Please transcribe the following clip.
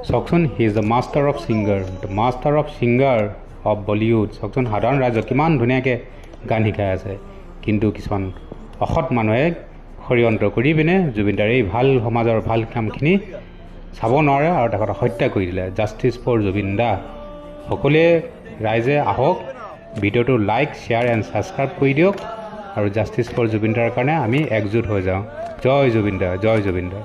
চাওকচোন, he is the master of singer of Bollywood. চাওকচোন, সাধাৰণ ৰাইজক কিমান ধুনীয়াকৈ গান শিকাই আছে, কিন্তু কিছুমান অসৎ মানুহে ষড়যন্ত্ৰ কৰি পিনে জুবিনদাৰ এই ভাল সমাজৰ ভাল কামখিনি চাব নোৱাৰে আৰু তেখেতক হত্যা কৰি দিলে। জাষ্টিছ ফৰ জুবিন দা। সকলোৱে ৰাইজে আহক, ভিডিঅ'টো লাইক, শ্বেয়াৰ এণ্ড ছাবস্ক্ৰাইব কৰি দিয়ক আৰু জাষ্টিছ ফৰ জুবিন দাৰ কাৰণে আমি একজোট হৈ যাওঁ। জয় জুবিন দা, জয় জুবিন দা।